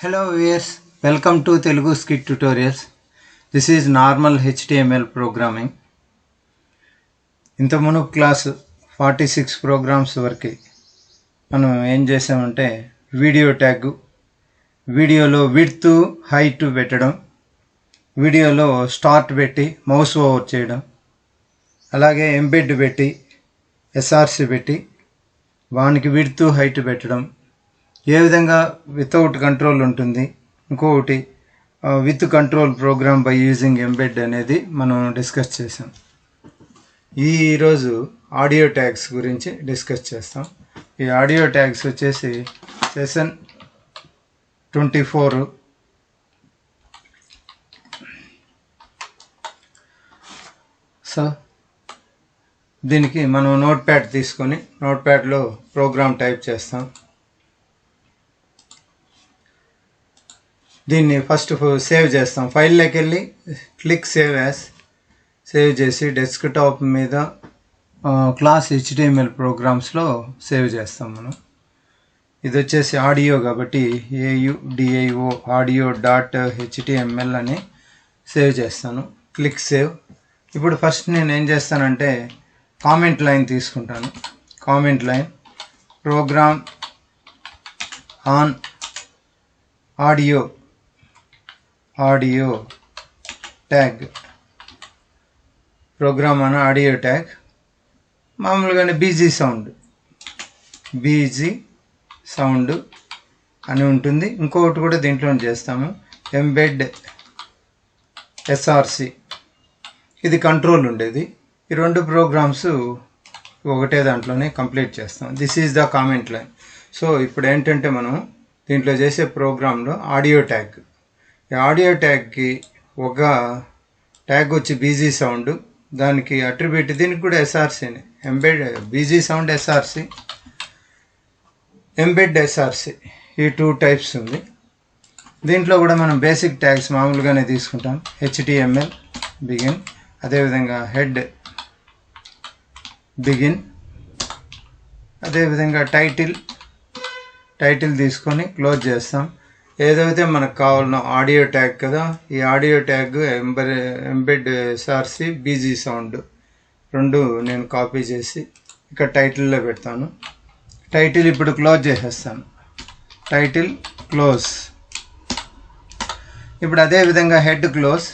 Hello viewers, welcome to Telugu Scit tutorials. This is normal HTML programming. ఇంతకుముందు class 46 programmes వరకు మనం ఏం చేసామంటే వీడియో ట్యాగ్, వీడియోలో విడ్త్ హైట్ పెట్టడం, వీడియోలో స్టార్ట్ పెట్టి మౌస్ ఓవర్ చేయడం, అలాగే ఎంబెడ్ పెట్టి ఎస్ఆర్సి పెట్టి వానికి విడ్త్ హైట్ పెట్టడం, ఏ విధంగా వితౌట్ కంట్రోల్ ఉంటుంది, ఇంకొకటి with control program by using embed అనేది మనం డిస్కస్ చేసాం. ఈరోజు ఆడియో ట్యాగ్స్ గురించి డిస్కస్ చేస్తాం. ఈ ఆడియో ట్యాగ్స్ వచ్చేసి Session-24 సో దీనికి మనం నోట్ ప్యాడ్ తీసుకొని నోట్ ప్యాడ్లో ప్రోగ్రామ్ టైప్ చేస్తాం. దీన్ని ఫస్ట్ సేవ్ చేస్తాం. ఫైల్లోకి వెళ్ళి క్లిక్ సేవ్ యాస్, సేవ్ చేసి డెస్క్టాప్ మీద క్లాస్ HTML ప్రోగ్రామ్స్లో సేవ్ చేస్తాం మనం. ఇది వచ్చేసి ఆడియో కాబట్టి AUDIO audio.html అని సేవ్ చేస్తాను. Click save. ఇప్పుడు ఫస్ట్ నేను ఏం చేస్తానంటే కామెంట్ లైన్ తీసుకుంటాను. Comment line program on audio tag, program on audio tag. మామూలుగానే బీజీ సౌండ్ అని ఉంటుంది. ఇంకొకటి కూడా దీంట్లో చేస్తాము, ఎంబెడ్ ఎస్ఆర్సి, ఇది కంట్రోల్ ఉండేది. ఈ రెండు ప్రోగ్రామ్స్ ఒకటే దాంట్లోనే కంప్లీట్ చేస్తాం. This is the comment line. So ఇప్పుడు ఏంటంటే మనం దీంట్లో చేసే ప్రోగ్రాంలో ఆడియో ట్యాగ్, ఈ ఆడియో ట్యాగ్కి ఒక ట్యాగ్ వచ్చి బీజీ సౌండ్, దానికి అట్రిబ్యూట్ దీనికి కూడా ఎస్ఆర్సీని, embed B G sound S R C, embed S R C, ఈ 2 టైప్స్ ఉంది. దీంట్లో కూడా మనం బేసిక్ ట్యాగ్స్ మామూలుగానే తీసుకుంటాం. HTML బిగిన్, అదేవిధంగా హెడ్ బిగిన్, అదేవిధంగా టైటిల్ తీసుకొని క్లోజ్ చేస్తాం. ఏదైతే మనకు కావాలనో ఆడియో ట్యాగ్ కదా, ఈ audio tag embed SRC BG sound రెండు నేను కాపీ చేసి ఇక్కడ టైటిల్లో పెడతాను. టైటిల్ ఇప్పుడు క్లోజ్ చేసేస్తాను. Title close. ఇప్పుడు అదేవిధంగా head close.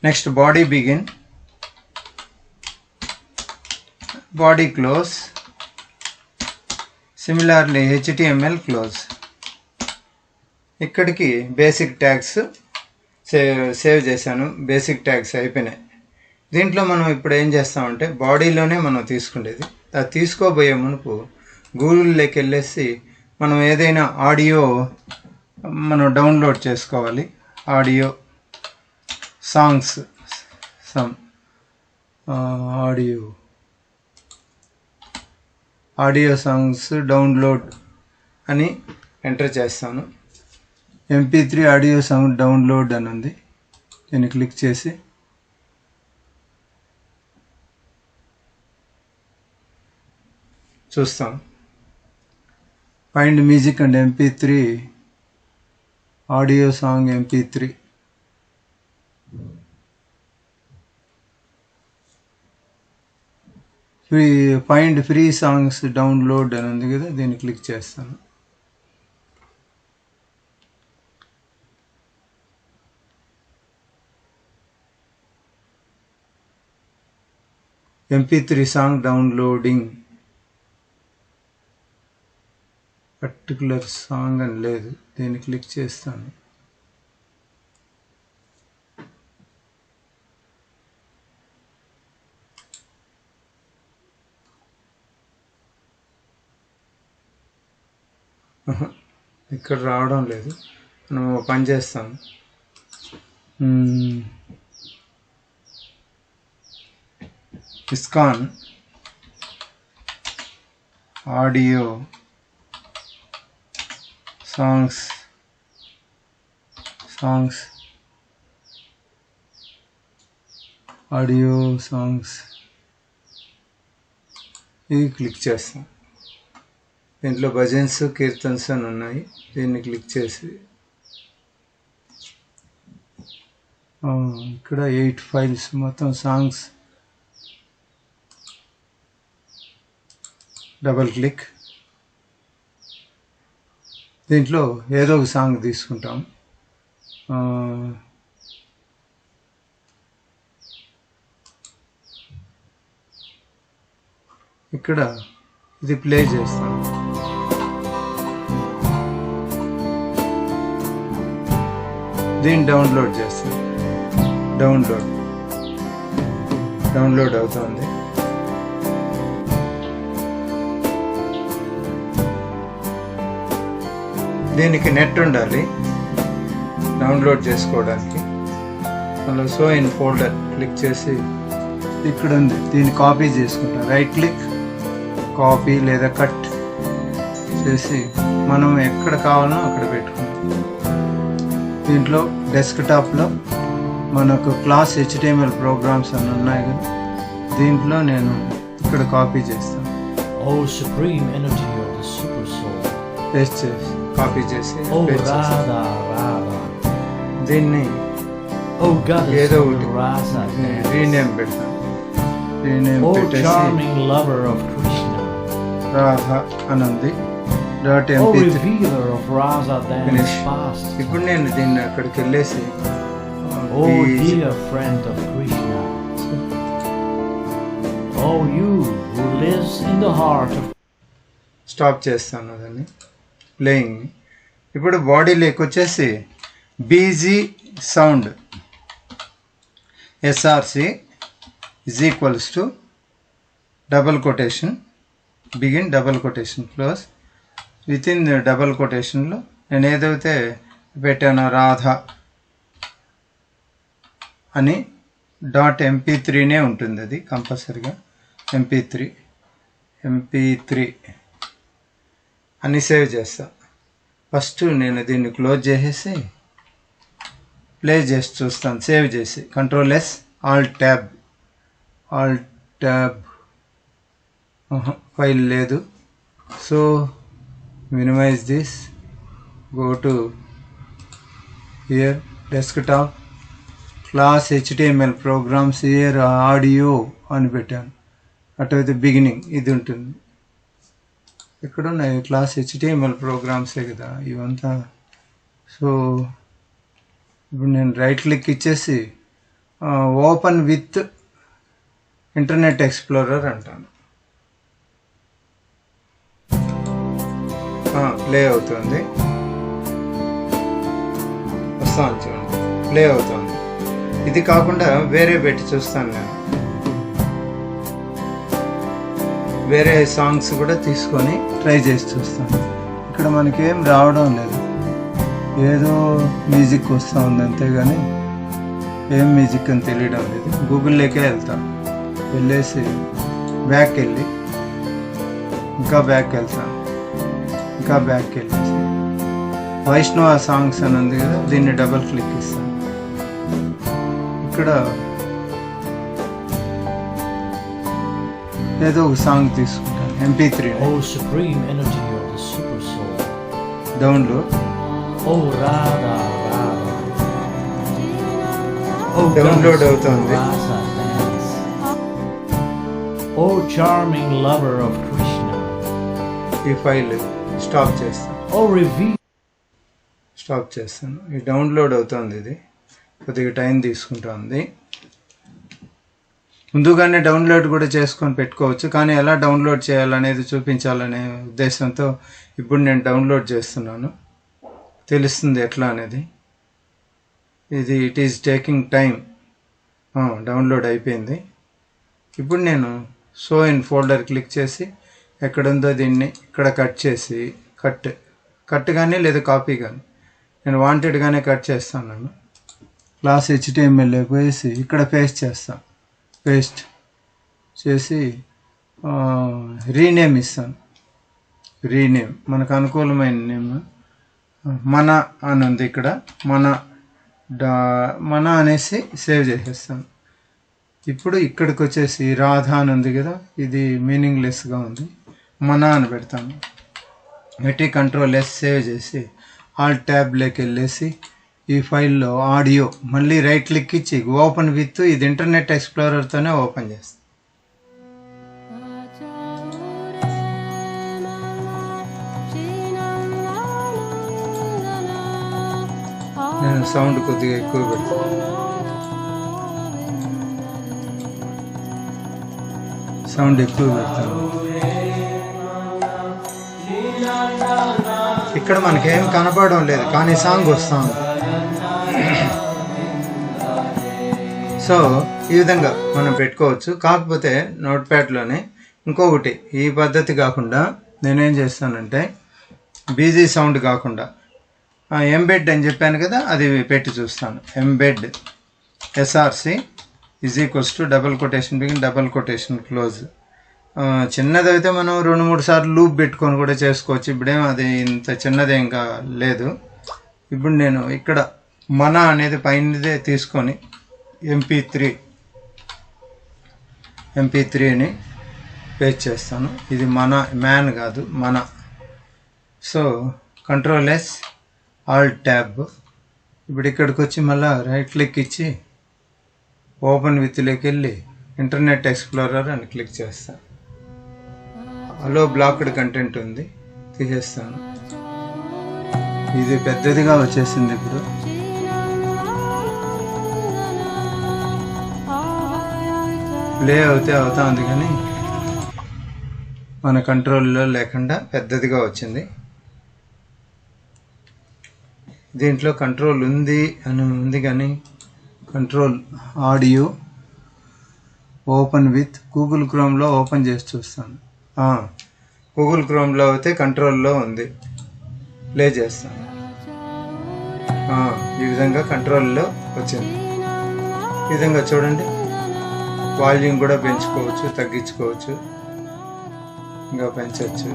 Next body begin, body close. Similarly HTML close. ఇక్కడికి బేసిక్ ట్యాగ్స్ సేవ్ చేశాను. బేసిక్ ట్యాగ్స్ అయిపోయినాయి. దీంట్లో మనం ఇప్పుడు ఏం చేస్తామంటే బాడీలోనే మనం తీసుకునేది, అది తీసుకోబోయే మునుపు గూగుల్లోకి వెళ్ళేసి మనం ఏదైనా ఆడియో మనం డౌన్లోడ్ చేసుకోవాలి. Audio songs, audio songs download అని ఎంటర్ చేస్తాను. MP3 ఆడియో సాంగ్ డౌన్లోడ్ అని ఉంది. దీన్ని క్లిక్ చేసి చూస్తాం. Find music and MP3 audio song MP3. Find free songs download అని ఉంది కదా, దీన్ని క్లిక్ చేస్తాను. MP3 song downloading, particular song అని లేదు, దీన్ని క్లిక్ చేస్తాను. ఇక్కడ రావడం లేదు. మనం పని చేస్తాం. ISKCON audio songs audio songs ఇది క్లిక్ చేస్తాం. దీంట్లో భజన్స్ కీర్తన్స్ అని ఉన్నాయి. దీన్ని క్లిక్ చేసి ఇక్కడ 8 ఫైల్స్ మొత్తం సాంగ్స్. Double click. దీంట్లో ఏదో ఒక సాంగ్ తీసుకుంటాం. ఇక్కడ ఇది ప్లే చేస్తాం. దీన్ని డౌన్లోడ్ చేస్తాం. డౌన్లోడ్ అవుతుంది. దీనికి నెట్ ఉండాలి డౌన్లోడ్ చేసుకోవడానికి. అలా సో ఇన్ ఫోల్డర్ క్లిక్ చేసి ఇక్కడ ఉంది, దీన్ని కాపీ చేసుకుంటాం. రైట్ క్లిక్, కాపీ లేదా కట్ చేసి మనం ఎక్కడ కావాలో అక్కడ పెట్టుకుంటాం. దీంట్లో డెస్క్టాప్లో మనకు క్లాస్ HTML ప్రోగ్రామ్స్ అని ఉన్నాయి కదా, దీంట్లో నేను ఇక్కడ కాపీ చేస్తాను. పేస్ట్ చేసి కాపీ చేసి దీన్ని ఏదో ఒకటి రీనేమ్ పెడతాను. రీనేమ్ పెట్టేసి రాధా అని ఉంది. .mp3 finish. ఇప్పుడు నేను దీన్ని అక్కడికి వెళ్ళేసి స్టాప్ చేస్తాను దాన్ని ప్లేయింగ్. ఇప్పుడు బాడీలోకి వచ్చేసి B G sound SRC = double quotation begin double quotation close. With in double కొటేషన్లో నేను ఏదైతే పెట్టానో రాధా అని .mp3 ఉంటుంది. అది కంపల్సరిగా mp3 అని సేవ్ చేస్తా. ఫస్ట్ నేను దీన్ని క్లోజ్ చేసేసి ప్లే చేసి చూస్తాను. సేవ్ చేసి Ctrl+S Alt Tab ఫైల్ లేదు. So minimise this, go to here desktop, class HTML programs here audio అని పెట్టాను. అటైతే బిగినింగ్ ఇది ఉంటుంది. ఇక్కడ ఉన్నాయి క్లాస్ HTML ప్రోగ్రామ్సే కదా ఇవంతా. సో ఇప్పుడు నేను రైట్ క్లిక్ ఇచ్చేసి ఓపెన్ విత్ ఇంటర్నెట్ ఎక్స్ప్లోరర్ అంటాను. ప్లే అవుతుంది. వస్తాను చూడండి, ప్లే అవుతుంది. ఇది కాకుండా వేరే పెట్టి చూస్తాను నేను. వేరే సాంగ్స్ కూడా తీసుకొని ట్రై చేసి చూస్తాను. ఇక్కడ మనకేం రావడం లేదు, ఏదో మ్యూజిక్ వస్తూ ఉంది అంతేగాని ఏం మ్యూజిక్ అని తెలియడం లేదు. గూగుల్లోకే వెళ్తాను. వెళ్ళేసి బ్యాక్ వెళ్ళి ఇంకా బ్యాక్ వెళ్తాను. ఇంకా బ్యాక్ వెళ్ళేసి వైష్ణవ సాంగ్స్ అని ఉంది కదా, దీన్ని డబల్ క్లిక్ ఇస్తాను. ఇక్కడ ఏదో ఒక సాంగ్ తీసుకుంటాను. mp3 download. డౌన్లోడ్ అవుతుంది. ఈ ఫైల్ స్టాప్ చేస్తాను. ఈ డౌన్లోడ్ అవుతుంది. ఇది కొద్దిగా టైం తీసుకుంటుంది. ముందుగానే డౌన్లోడ్ కూడా చేసుకొని పెట్టుకోవచ్చు, కానీ ఎలా డౌన్లోడ్ చేయాలనేది చూపించాలనే ఉద్దేశంతో ఇప్పుడు నేను డౌన్లోడ్ చేస్తున్నాను. తెలుస్తుంది ఎట్లా అనేది. ఇది it is taking time. Download అయిపోయింది. ఇప్పుడు నేను షో ఇన్ ఫోల్డర్ క్లిక్ చేసి ఎక్కడుందో దీన్ని ఇక్కడ కట్ చేసి కట్ కానీ లేదా కాపీ కానీ నేను వాంటెడ్గానే కట్ చేస్తాను. క్లాస్ HTML వేసి ఇక్కడ పేస్ట్ చేస్తాను. పేస్ట్ చేసి రీనేమ్ ఇస్తాను. రీనేమ్ మనకు అనుకూలమైన నేమ్ మన అని ఉంది. ఇక్కడ మన అనేసి సేవ్ చేసేస్తాను. ఇప్పుడు ఇక్కడికి వచ్చేసి రాధా అని ఉంది కదా, ఇది మీనింగ్లెస్గా ఉంది. మన అని పెడతాను. పెట్టి కంట్రోల్ S సేవ్ చేసి ఆల్ట్ ట్యాబ్లోకి వెళ్ళేసి ఈ ఫైల్లో ఆడియో మళ్ళీ రైట్ క్లిక్ ఇచ్చి ఓపెన్ విత్, ఇది ఇంటర్నెట్ ఎక్స్ప్లోరర్తోనే ఓపెన్ చేస్తాను. నేను సౌండ్ కొద్దిగా ఎక్కువ పెడతాను. సౌండ్ ఎక్కువ పెడతాను. ఇక్కడ మనకేం కనపడడం లేదు, కానీ సాంగ్ వస్తుంది. సో ఈ విధంగా మనం పెట్టుకోవచ్చు. కాకపోతే నోట్ ప్యాడ్లోనే ఇంకొకటి, ఈ పద్ధతి కాకుండా నేనేం చేస్తానంటే బీజీ సౌండ్ కాకుండా ఎంబెడ్ అని చెప్పాను కదా, అది పెట్టి చూస్తాను. Embed SRC = double quotation begin double quotation close. చిన్నదైతే మనం 2-3 సార్లు లూప్ పెట్టుకొని కూడా చేసుకోవచ్చు. ఇప్పుడేం అది ఇంత చిన్నదేం లేదు. ఇప్పుడు నేను ఇక్కడ మన అనేది పైనదే తీసుకొని MP3ని పేస్ట్ చేస్తాను. ఇది మ్యాన్ కాదు, మన. So control S Alt tab. ఇప్పుడు ఇక్కడికి వచ్చి మళ్ళీ రైట్ క్లిక్ ఇచ్చి ఓపెన్ విత్లోకి వెళ్ళి ఇంటర్నెట్ ఎక్స్ప్లోరర్ అని క్లిక్ చేస్తాను. అలో బ్లాక్డ్ కంటెంట్ ఉంది, తీసేస్తాను. ఇది పెద్దదిగా వచ్చేసింది. ఇప్పుడు ప్లే అవుతా ఉంది, కానీ మన కంట్రోల్లో లేకుండా పెద్దదిగా వచ్చింది. దీంట్లో కంట్రోల్ ఉంది అని ఉంది, కానీ control audio open with Google క్రోమ్లో ఓపెన్ చేసి చూస్తాను. గూగుల్ క్రోమ్లో అయితే కంట్రోల్లో ఉంది, ప్లే చేస్తాను. ఈ విధంగా కంట్రోల్లో వచ్చింది. ఈ విధంగా చూడండి, వాల్యూమ్ కూడా పెంచుకోవచ్చు, తగ్గించుకోవచ్చు, ఇంకా పెంచవచ్చు,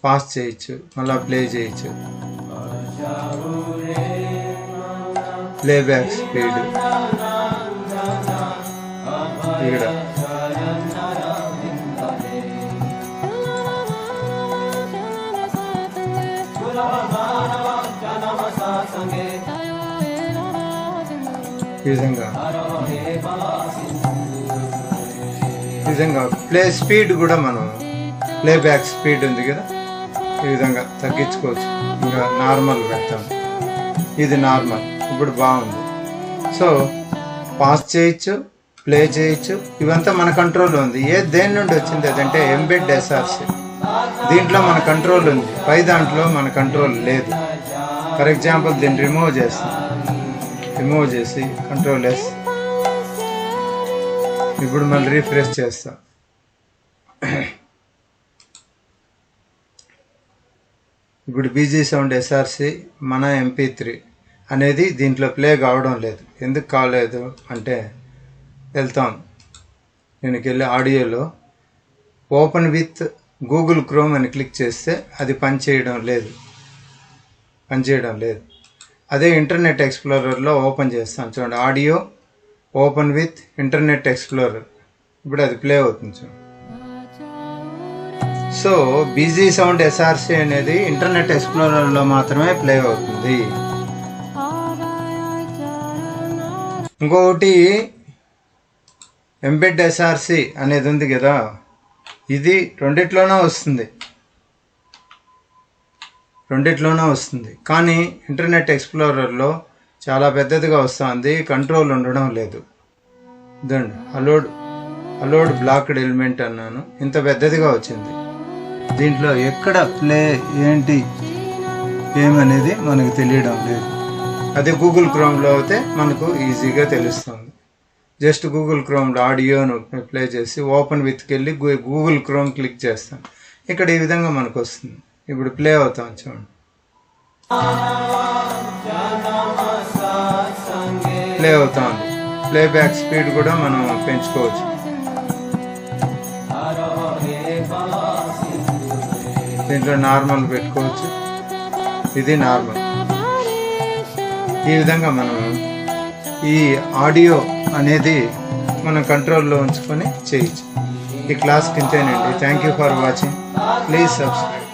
పాస్ చేయొచ్చు, మళ్ళీ ప్లే చేయొచ్చు. ప్లేబ్యాక్ స్పీడ్ ఇక్కడ ఈ విధంగా ప్లే స్పీడ్ కూడా మనం ప్లేబ్యాక్ స్పీడ్ ఉంది కదా, ఈ విధంగా తగ్గించుకోవచ్చు. ఇంకా నార్మల్ పెడతాం, ఇది నార్మల్. ఇప్పుడు బాగుంది. సో పాస్ చేయొచ్చు, ప్లే చేయొచ్చు, ఇవంతా మన కంట్రోల్లో ఉంది. దేని నుండి వచ్చింది అదంటే ఎంబెడ్ SRC. దీంట్లో మన కంట్రోల్ ఉంది, పై దాంట్లో మన కంట్రోల్ లేదు. ఫర్ ఎగ్జాంపుల్ దీన్ని రిమూవ్ చేస్తాం. రిమూవ్ చేసి కంట్రోల్ S. ఇప్పుడు మళ్ళీ రీఫ్రెష్ చేస్తాం. ఇప్పుడు బీజీ సౌండ్ SRC మన MP3 అనేది దీంట్లో ప్లే కావడం లేదు. ఎందుకు కాలేదు అంటే వెళ్తాం, దీనికి వెళ్ళి ఆడియోలో ఓపెన్ విత్ గూగుల్ క్రోమ్ అని క్లిక్ చేస్తే అది పనిచేయడం లేదు. అదే ఇంటర్నెట్ ఎక్స్ప్లోరర్లో ఓపెన్ చేస్తాను చూడండి, audio open with internet explorer. ఇప్పుడు అది ప్లే అవుతుంది చూడండి. సో బీజీ సౌండ్ SRC అనేది ఇంటర్నెట్ ఎక్స్ప్లోరర్లో మాత్రమే ప్లే అవుతుంది. ఇంకొకటి ఎంబెడ్ SRC అనేది ఉంది కదా, ఇది రెండిట్లోనే వస్తుంది, కానీ ఇంటర్నెట్ ఎక్స్ప్లోరర్లో చాలా పెద్దదిగా వస్తుంది, కంట్రోల్ ఉండడం లేదు. ఇదండి అలోడ్ బ్లాక్డ్ ఎలిమెంట్ అన్నాను, ఇంత పెద్దదిగా వచ్చింది. దీంట్లో ఎక్కడ ప్లే ఏంటి ఏమనేది మనకు తెలియడం లేదు. అదే గూగుల్ క్రోమ్లో అయితే మనకు ఈజీగా తెలుస్తుంది. జస్ట్ గూగుల్ క్రోమ్లో ఆడియోను ప్లే చేసి ఓపెన్ విత్కి వెళ్ళి గూగుల్ క్రోమ్ క్లిక్ చేస్తాం, ఇక్కడ ఈ విధంగా మనకు వస్తుంది. ఇప్పుడు ప్లే అవుతాం చూడండి, ప్లే అవుతుంది. ప్లేబ్యాక్ స్పీడ్ కూడా మనం పెంచుకోవచ్చు. దీంట్లో నార్మల్ పెట్టుకోవచ్చు, ఇది నార్మల్. ఈ విధంగా మనం ఈ ఆడియో అనేది మనం కంట్రోల్లో ఉంచుకొని చేయొచ్చు. ఈ క్లాస్కి ఇంతేనండి. Thank you for watching. Please subscribe.